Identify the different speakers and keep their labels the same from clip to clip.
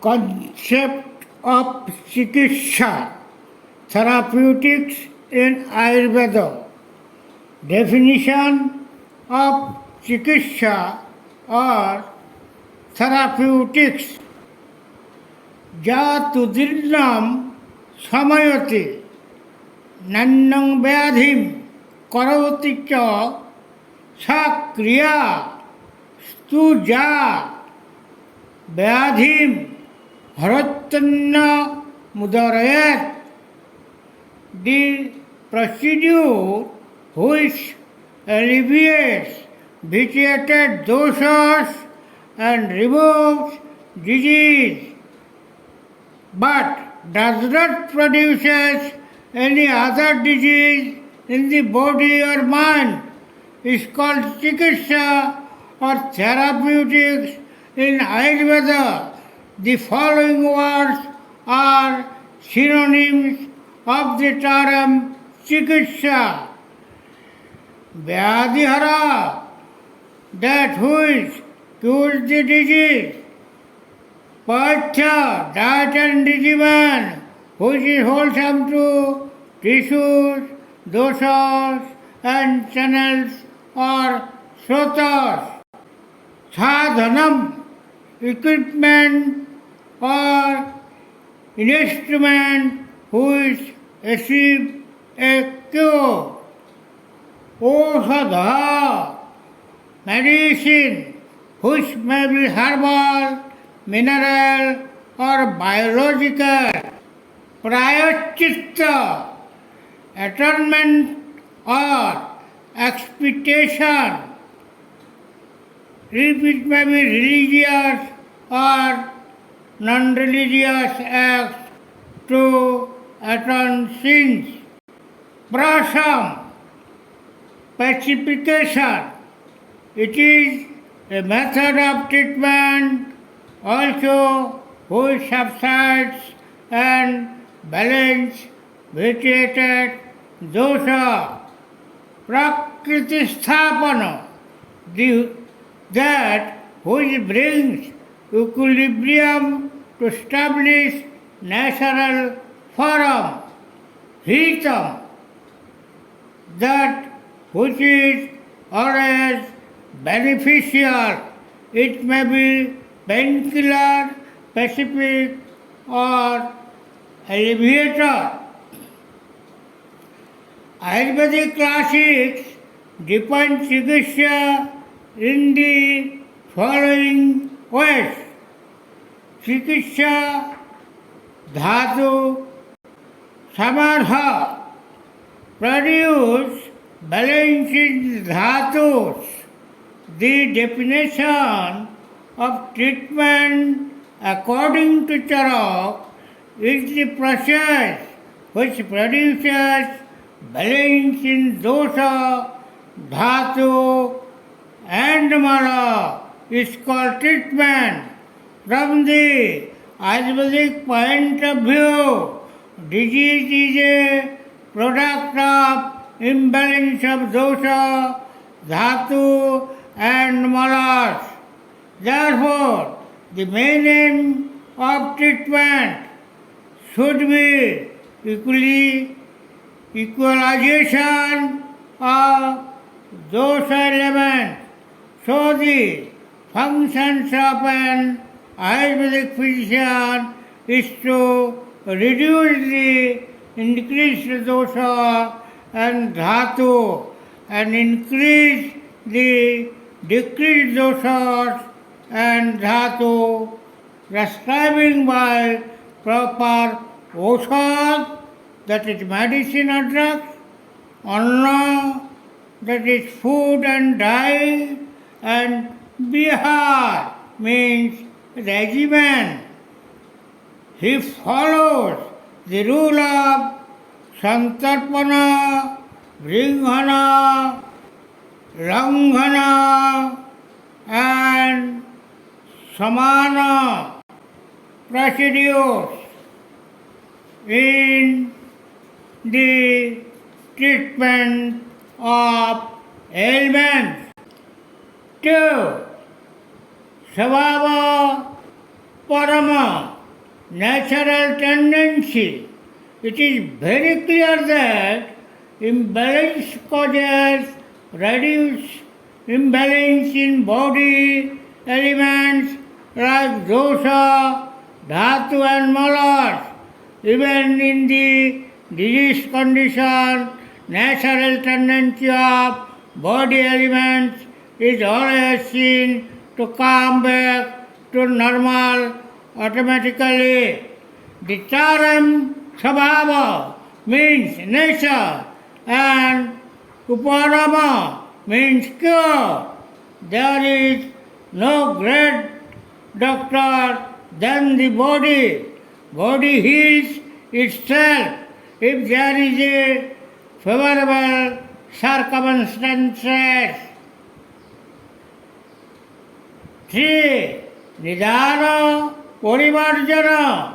Speaker 1: Concept of Chikitsa, therapeutics in Ayurveda. Definition of Chikitsa or therapeutics. Jatudirnam samayati nannang vyadhim karoti cha sakriya stuja vyadhim harattanna mudarayat. The procedure which alleviates vitiated doshas and removes disease, but does not produce any other disease in the body or mind, is called Chikitsa or therapeutics in Ayurveda. The following words are synonyms of the term Chikitsa. Vyadhihara, that which cures the disease. Pathya, diet and regimen, which is wholesome to tissues, doshas and channels or sotas. Sadhanam, equipment or instrument which achieve a cure. Oshadha, medicine which may be herbal, mineral or biological. Prayachchitta, atonement or expiation. If it may be religious or non-religious acts to atone sins. Prasam, pacification. It is a method of treatment also which subsides and balance vitiated dosha. Prakriti sthapana, that which brings equilibrium to establish natural form. Hitam, that which is always beneficial. It may be painkiller, pacific or alleviator. Ayurvedic classics define Chikitsa in the following ways. Chikitsa dhatu samadha, produce balancing dhatus. The definition of treatment according to Charak is the process which produces balance in dosha, dhatu and mala is called treatment. From the Ayurvedic point of view, disease is a product of imbalance of dosha, dhatu and malas. Therefore, the main aim of treatment should be equalization of dosha elements. So the functions of an Ayurvedic physician is to reduce the increased dosha and dhatu and increase the decreased doshas and dhatu, prescribing by proper oshad, that is medicine or drugs, anna, that is food and diet, and bihar means regimen. He follows the rule of santarpana, bringhana, langhana and samana procedures in the treatment of ailments. 2. Svabha parama, natural tendency. It is very clear that imbalance causes reduce imbalance in body elements like dosha, dhatu and malas. Even in the disease condition, natural tendency of body elements is always seen to come back to normal automatically. The term Sabhava means nature and Uparama means cure. There is no great doctor than the body. Body heals itself if there is a favorable circumstances. 3. Nidana Parimarjana,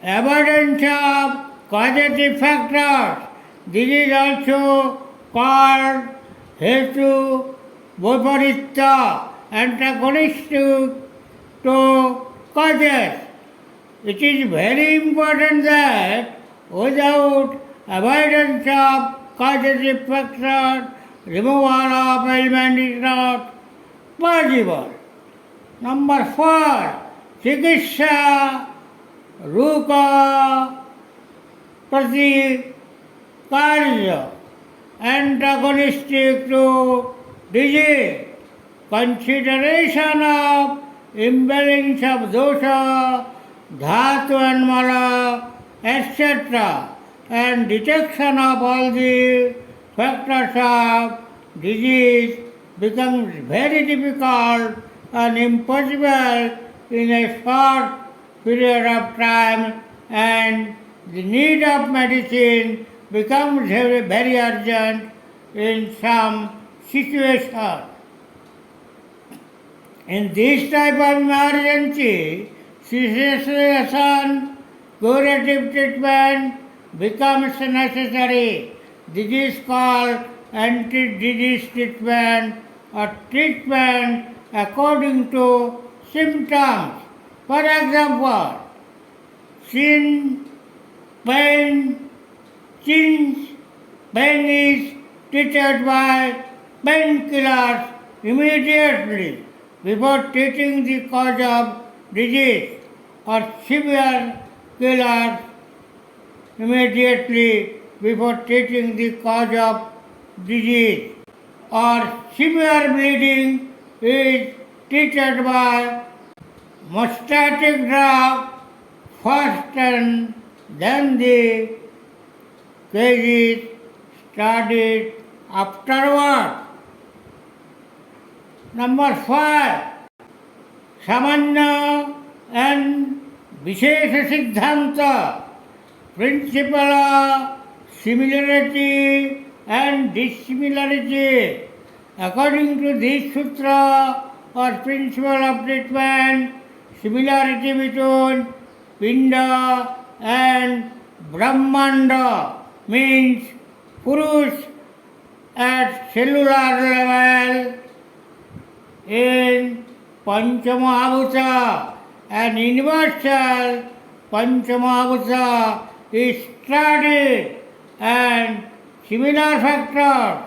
Speaker 1: avoidance of causative factors. This is also called Hetu Viparita, antagonistic to causes. It is very important that without avoidance of causative factors, removal of ailment is not possible. Number 4. Chikitsa Ruka Pratikarya, antagonistic to disease. Consideration of imbalance of dosha, dhatu and mala, etc. and detection of all the factors of disease becomes very difficult and impossible in a short period of time, and the need of medicine becomes very urgent in some situations. In this type of emergency, cessation, curative treatment becomes necessary. This is called anti-disease treatment or treatment according to symptoms. For example, chin pain is treated by painkillers immediately before treating the cause of disease, or severe killers immediately before treating the cause of disease, or severe bleeding is treated by myostatic drug first and then the case is studied afterward. Number 5. Samanya and Vishesha Siddhanta, principle of similarity and dissimilarity. According to this sutra or principle of treatment, similarity between Pinda and Brahmanda means Purush at cellular level in Panchamahabhuta, and universal Panchamahabhuta is studied, and similar factors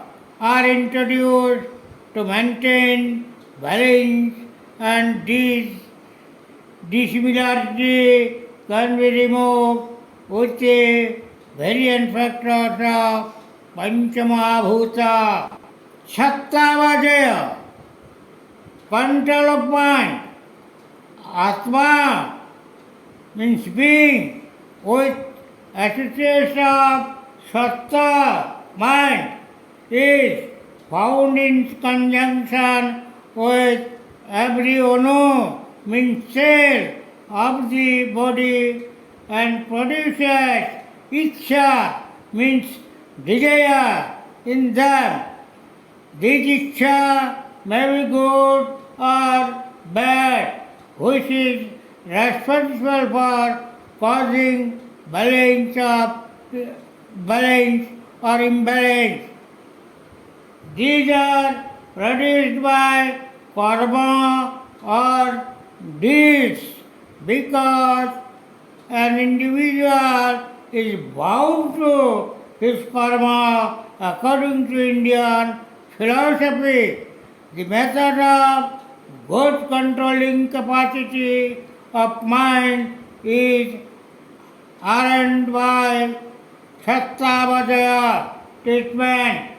Speaker 1: are introduced to maintain balance, and this dissimilarity can be removed with the variant factors of Panchamahabhuta. Sattavajaya, control of mind. Atma means being, with association of satta, mind, is found in conjunction with every anu, means cell of the body, and produces ichcha, means desire in them. This ichcha may be good or bad, which is responsible for causing balance or imbalance. These are produced by karma or deeds because an individual is bound to his karma according to Indian philosophy. The method of good controlling capacity of mind is earned by Sattvadaya treatment,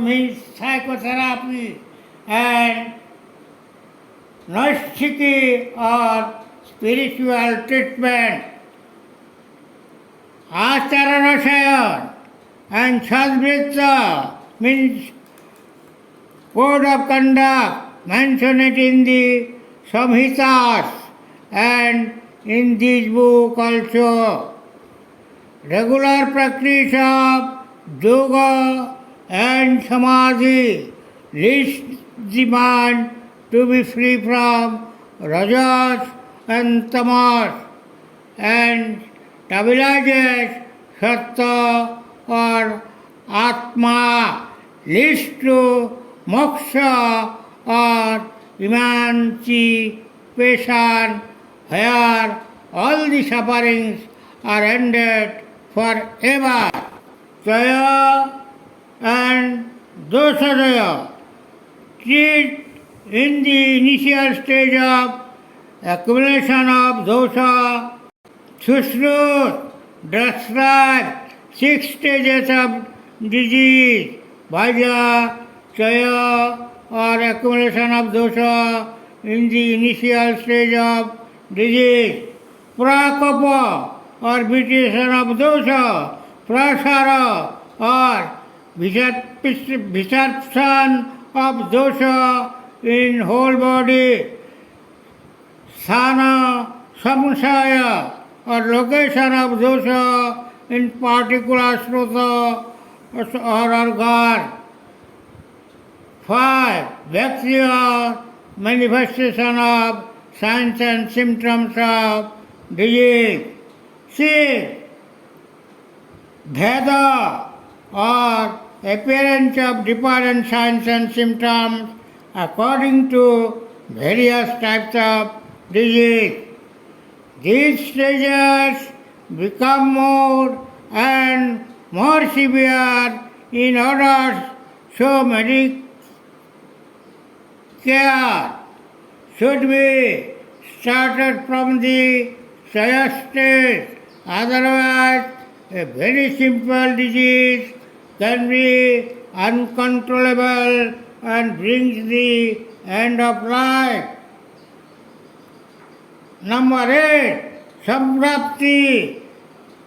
Speaker 1: means psychotherapy, and Naistiki or spiritual treatment. Acharanasaya and Sadvrita means code of conduct mentioned in the Samhitas and in this book also. Regular practice of yoga and samadhi leads the mind to be free from rajas and tamas and stabilizes sattva or atma, leads to moksha or emancipation, where all the sufferings are ended forever. Jaya and Dosadaya treat in the initial stage of accumulation of dosa. Sushrut describes 6 stages of disease, Vaja, Chaya or accumulation of dosa in the initial stage of disease, Prakopa or vitation of dosa, Prasara or visarption of dosa in whole body, Sana Samsaya or location of dosa in particular srota or organ. 5. Bacteria manifestation of signs and symptoms of disease. 6. Bheda or appearance of different signs and symptoms according to various types of disease. These stages become more and more severe in order, so medical care should be started from the highest stage. Otherwise, a very simple disease can be uncontrollable and brings the end of life. Number 8. Samprapti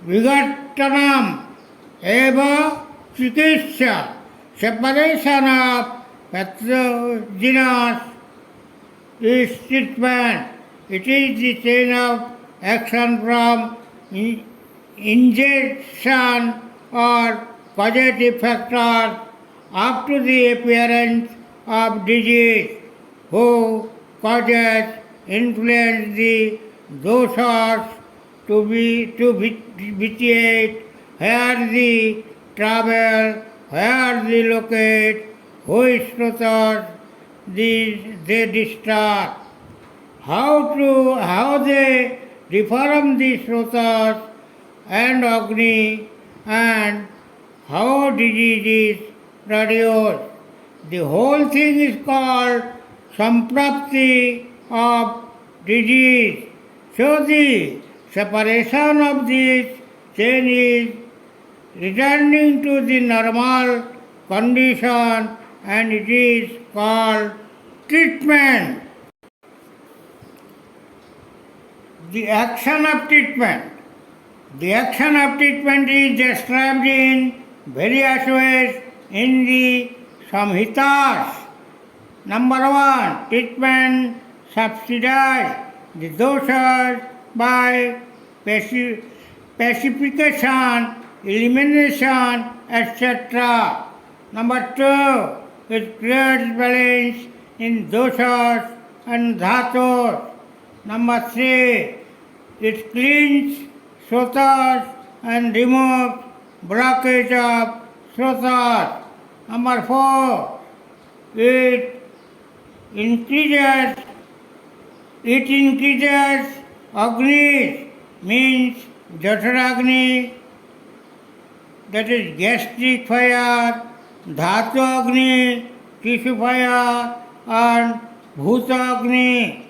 Speaker 1: Vigattanam Eva Chikitsha. Separation of pathogens is treatment. It is the chain of action from ingestion or causative factors up to the appearance of disease, who causes influence the dosas to vitiate, where the travel, where the locate, which srotas they distort, how they reform the srotas and agni, and how disease is produced. The whole thing is called samprapti of disease. So the separation of this chain is returning to the normal condition, and it is called treatment. The action of treatment. The action of treatment is described in various ways in the Samhitas. Number 1. Treatment subsidize the dosas by pacification, elimination, etc. Number 2. It creates balance in dosas and dhatus. Number 3. It cleans srotas and removes blockage of srotas. Number 4. It increases Agnis means Jataragni, that is gastric fire, Dhatu Agni, tissue fire, and Bhuta Agni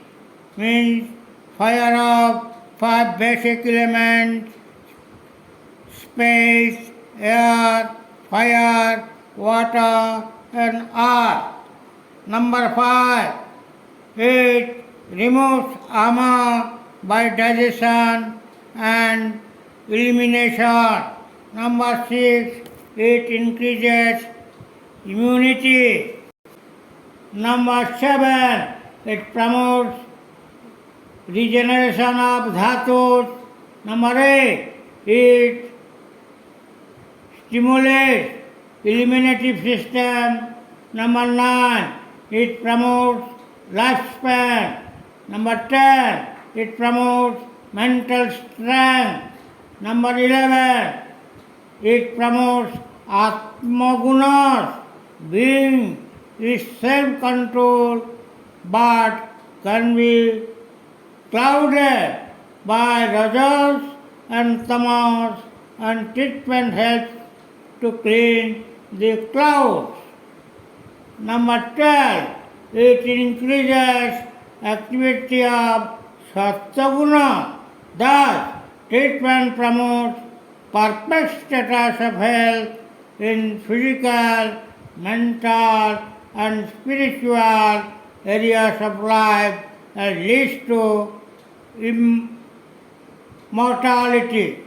Speaker 1: means fire of five basic elements: space, air, fire, water, and earth. Number 5, it removes ama by digestion and elimination. Number 6, it increases immunity. Number 7, it promotes regeneration of dhatus. Number 8, it stimulates eliminative system. Number 9, it promotes lifespan. Number 10, it promotes mental strength. Number 11, it promotes Atmagunas, being is self-control but can be clouded by rajas and tamas, and treatment helps to clean the clouds. Number 12, it increases activity of Sattaguna. Thus, treatment promotes perfect status of health in physical, mental, and spiritual areas of life and leads to immortality.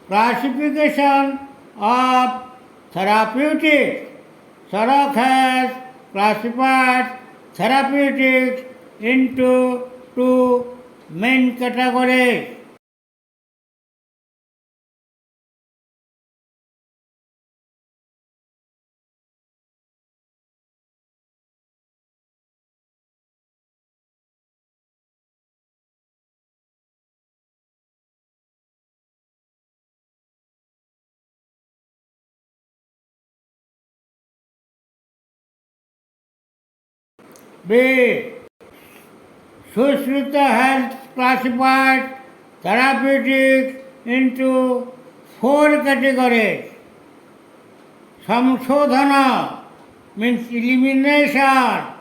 Speaker 1: Classification of therapeutics. Sarak has classified therapeutics into two main categories. B. Sushruta has classified therapeutics into four categories. Samshodhana means elimination,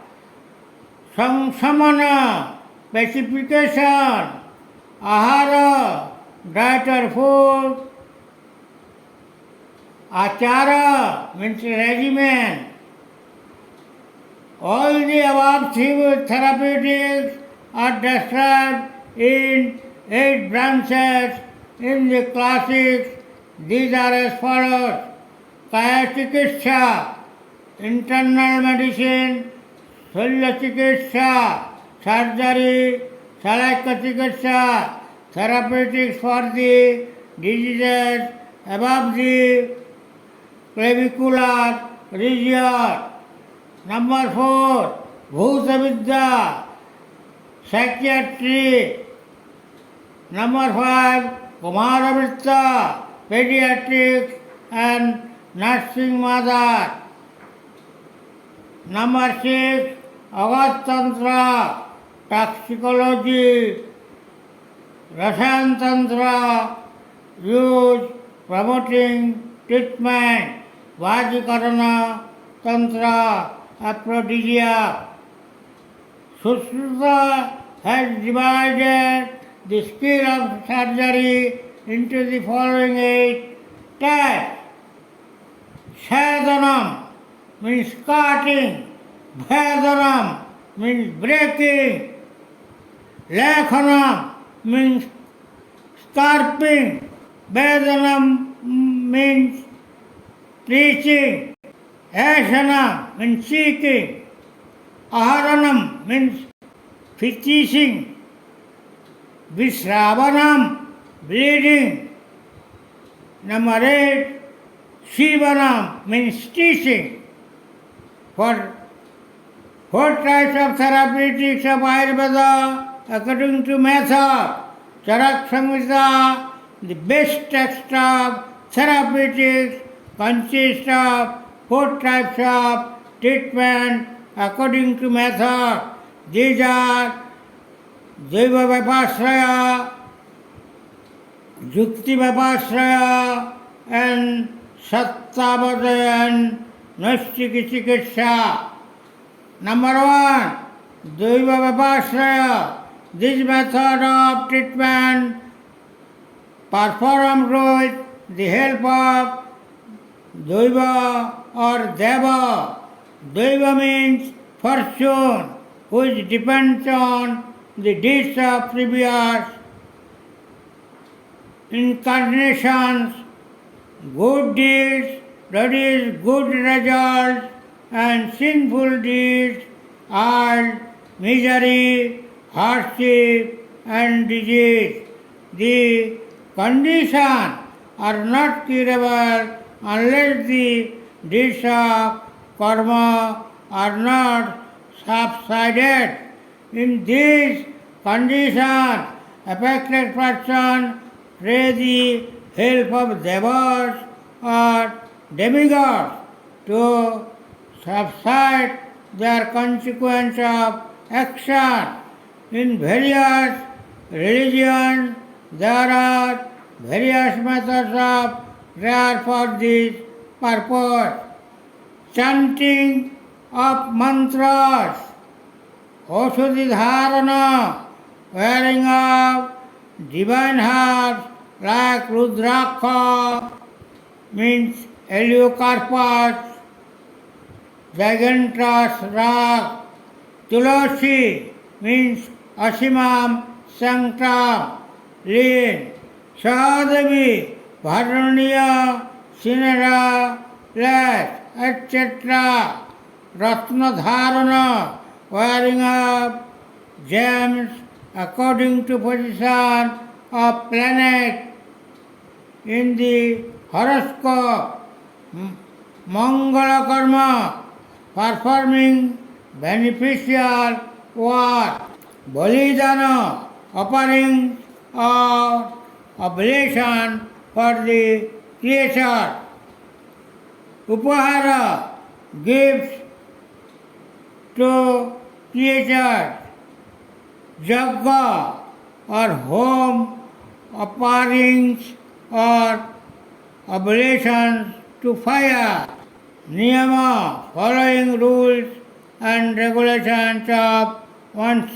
Speaker 1: Samsamana, pacification, Ahara, diet or food, Achara means regimen. All the above three therapeutics are described in 8 branches in the classics. These are as follows: Kaya Chikitsa, internal medicine; Shulya Chikitsa, surgery; Salaka Chikitsa, therapeutics for the diseases above the clavicular region. Number 4, Bhuta-vidya, psychiatry. Number 5, Kumara-vritta, pediatrics and nursing mother. Number 6, Agat-tantra, toxicology. Rasayan-tantra, use promoting treatment. Vajikarana tantra, aphrodisiac. Sushruta has divided the skill of surgery into the following 8 types. Sadhanam means cutting, Bhedanam means breaking, Lekhanam means scarping, Vedanam means preaching, Asana means seeking, Aharanam means teaching, Visravanam bleeding. Number 8, Shivanam means teaching. For 4 types of therapeutics of Ayurveda according to method. Charak Samhita, the best text of therapeutics, consists of 4 types of treatment according to method. These are Daiva Vipasraya, Jukti Vipasraya, and Sattabhadaya and Nashtikishikisha. Number one, Daiva Vipasraya. This method of treatment performed with the help of Daiva or Deva. Daiva means fortune, which depends on the deeds of previous incarnations. Good deeds, that is, good results, and sinful deeds are misery, hardship, and disease. The conditions are not curable unless the deeds of karma are not subsided. In these conditions, affected person pray the help of devas or demigods to subside their consequence of action. In various religions, there are various methods of prayer for this purpose. Chanting of mantras, Oshudhi Dharana, wearing of divine herbs like Rudraksha, means Heliocarpus, Gigantus Rak, Tulasi, means Asimam Sanctam, Lin, Sahadevi, Bharaniya, Sinara, Lash, etc. Ratnadharana, wearing of gems according to position of planet in the horoscope. Mangala karma, performing beneficial work. Balidana, offering or oblation for the creature. Upahara, gifts to creatures. Jagga or home offerings or oblations to fire. Niyama, following rules and regulations of one's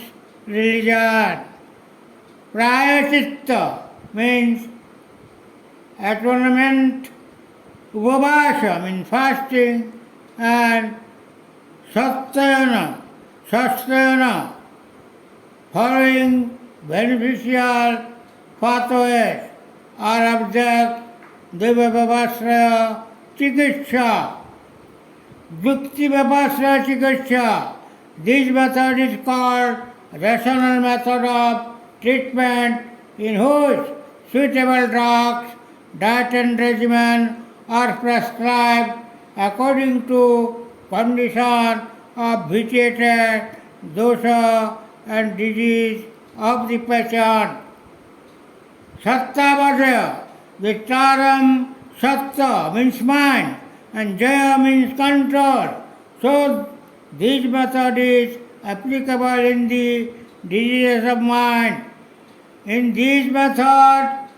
Speaker 1: religion. Prayaschitta means atonement. Upavasa means fasting, and Satyana, following beneficial pathways are object Deva Vipasraya Chikitsha. Jukti Vipasraya Chikitsha. This method is called rational method of treatment, in which suitable drugs, diet and regimen are prescribed according to condition of vitiated dosha and disease of the patient. Sattabhadaya, the term Satta means mind and Jaya means control. So this method is applicable in the diseases of mind. In this method,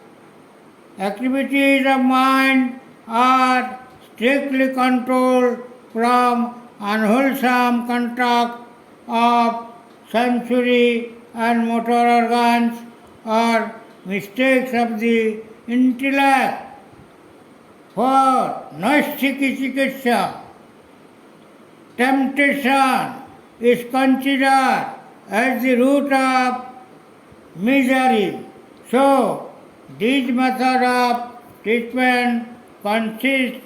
Speaker 1: activities of mind are strictly controlled from unwholesome contact of sensory and motor organs or mistakes of the intellect. For Nashtikishikisha, temptation is considered as the root of misery. So, this method of treatment consists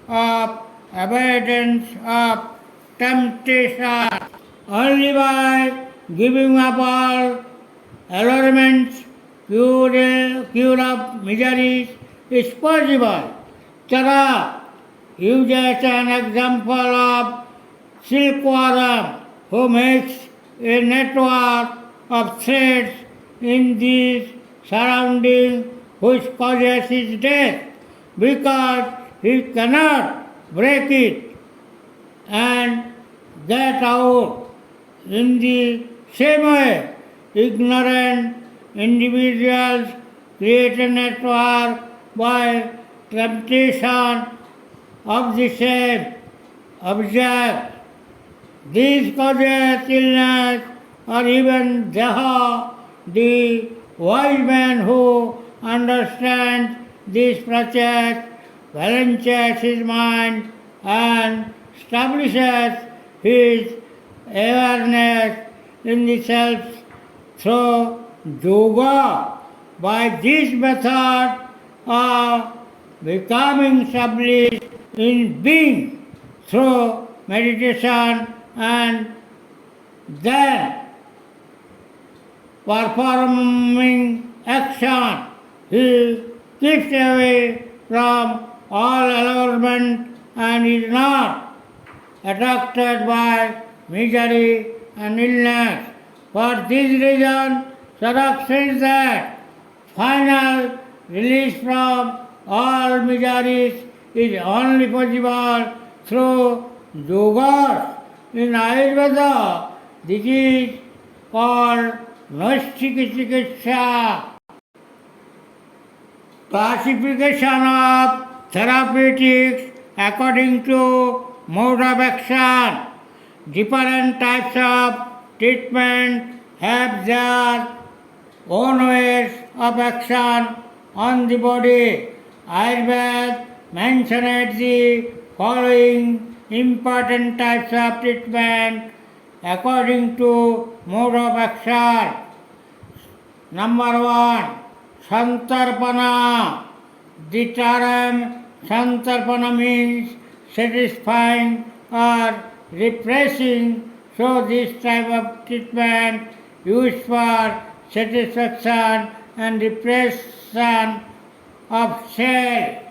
Speaker 1: of avoidance of temptation. Only by giving up all allurements, cure of miseries is possible. Tara uses an example of silkworm who makes a network of threads in the surrounding which causes his death because he cannot break it and get out. In the same way, ignorant individuals create a network by temptation of the same object. These causes illness or even deha. The wise man who understands this process balances his mind and establishes his awareness in the self through yoga. By this method of becoming established in being through meditation and then performing action, he keeps away from all allurement and is not attracted by misery and illness. For this reason, Sadak says that final release from all miseries is only possible through yoga. In Ayurveda, this is called Naisthika Chikitsa. Classification of therapeutics according to mode of action. Different types of treatment have their own ways of action on the body. Ayurveda mentioned the following important types of treatment according to mode of action. Number 1, Santarpana. The term Santarpana means satisfying or repressing, so this type of treatment used for satisfaction and repression of cell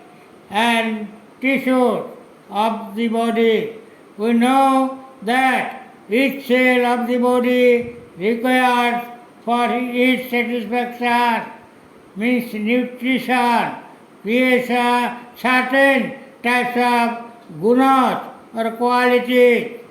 Speaker 1: and tissues of the body. We know that each cell of the body requires for its satisfaction means nutrition, creation, certain types of gunas or qualities.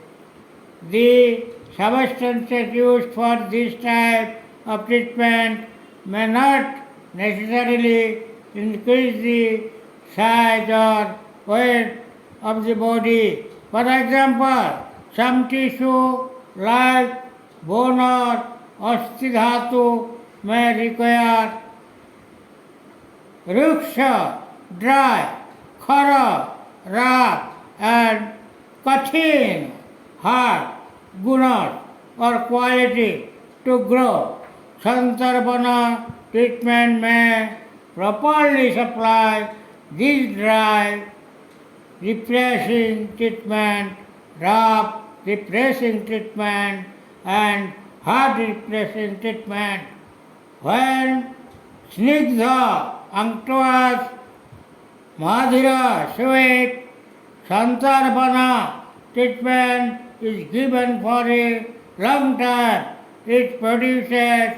Speaker 1: The substances used for this type of treatment may not necessarily increase the size or weight of the body. For example, some tissue like bone or ostidhatu may require ruksha, dry, khara, rough and kathin, hard, gunas or quality to grow. Santarpana treatment may properly supply this dry, repressing treatment, rough, repressing treatment and hard repressing treatment. When snigdha, unctuous, madhura, sweet, santarpana treatment is given for a long time. It produces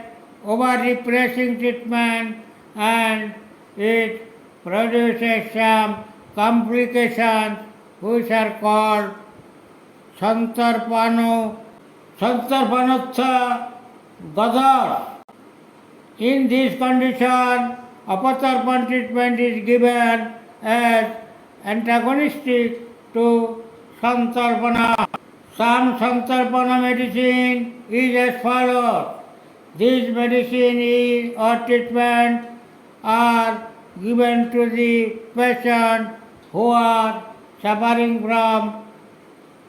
Speaker 1: over-repressing treatment and it produces some complications which are called Santarpanatha Gadar. In this condition, apatarpan treatment is given as antagonistic to Santarpana. Some Santarpana medicine is as follows. This medicine or treatment are given to the patient who are suffering from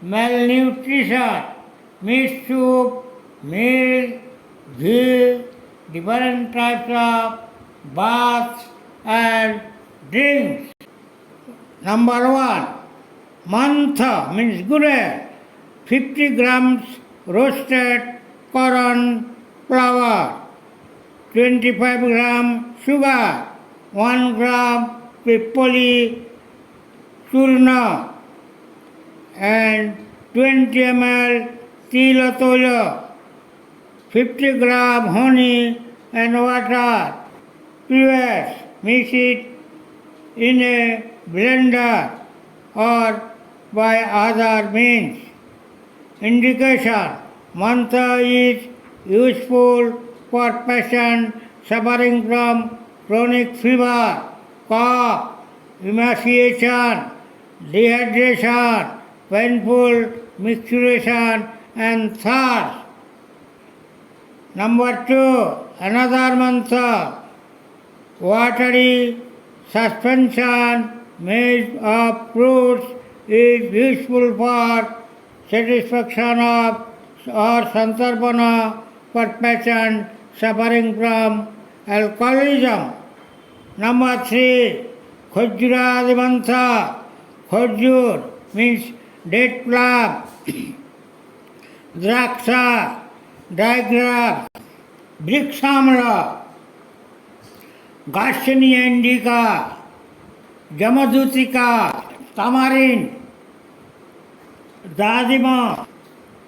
Speaker 1: malnutrition, meat soup, milk, ghee, different types of baths and drinks. Number 1, mantha means gure, 50 grams roasted corn flour, 25 gram sugar, 1 gram pipoli churna and 20 ml tilatola, 50 gram honey and water. Press, mix it in a blender or by other means. Indication: mantha is useful for patients suffering from chronic fever, cough, emaciation, dehydration, painful micturition and thirst. Number 2, another mantra, watery suspension made of fruits is useful for satisfaction of or santarpana for patients suffering from alcoholism. Number 3, Khujuradi mantra. Khujur means date plum, draksha, dry grapes, brixamla, Garcinia indica, Jamadutika, tamarind, dadima,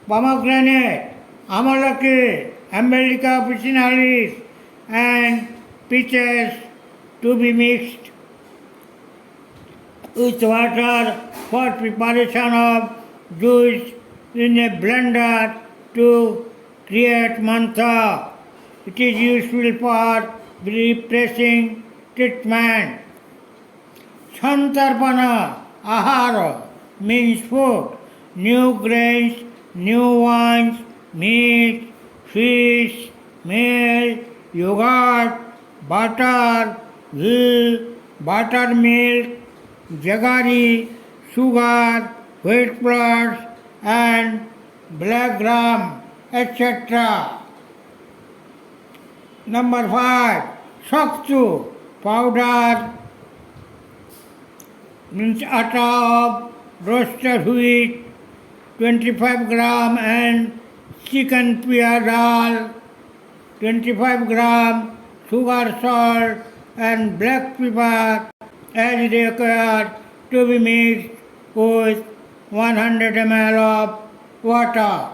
Speaker 1: pomegranate, amalaki, Ambelica officinalis, and peaches to be mixed with water for preparation of juice in a blender to create mantha. It is useful for repressing treatment. Santarpana, ahara, means food, new grains, new wines, meat, fish, milk, yogurt, butter, ghee, buttermilk, jaggery, sugar, wheat flour, and black gram, etc. Number 5, Saktu, powder, means atta of roasted wheat, 25 gram, and chicken pia dal, 25 gram, sugar, salt, and black pepper as required to be mixed with 100 ml of water.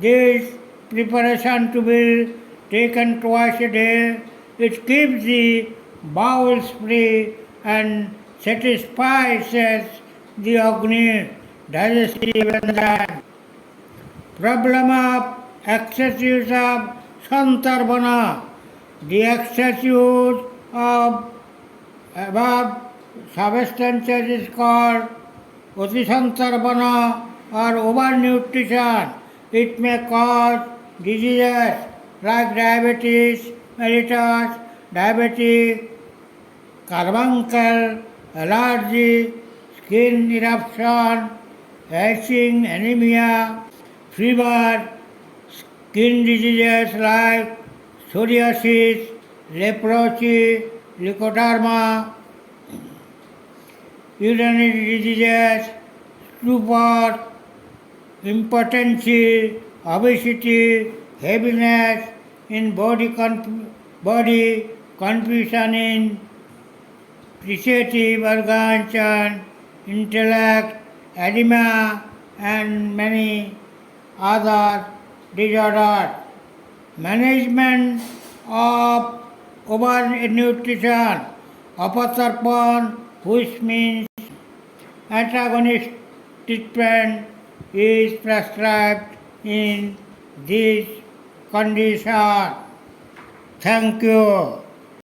Speaker 1: This preparation to be taken twice a day. It keeps the bowels free and satisfies the Agni digestive enzyme. Problem of excess use of Santarpana. The excess use of above substances is called Utisantarpana or overnutrition. It may cause diseases like diabetes mellitus, diabetic, carbuncle, allergy, skin eruption, itching, anemia, fever, skin diseases like psoriasis, leprosy, leukoderma, urinary diseases, stupor, impotency, obesity, heaviness in body, confusion in appreciative organs and intellect, edema, and many other disorders. Management of overnutrition, apatarpan, which means antagonist treatment, is prescribed in this condition. Thank you.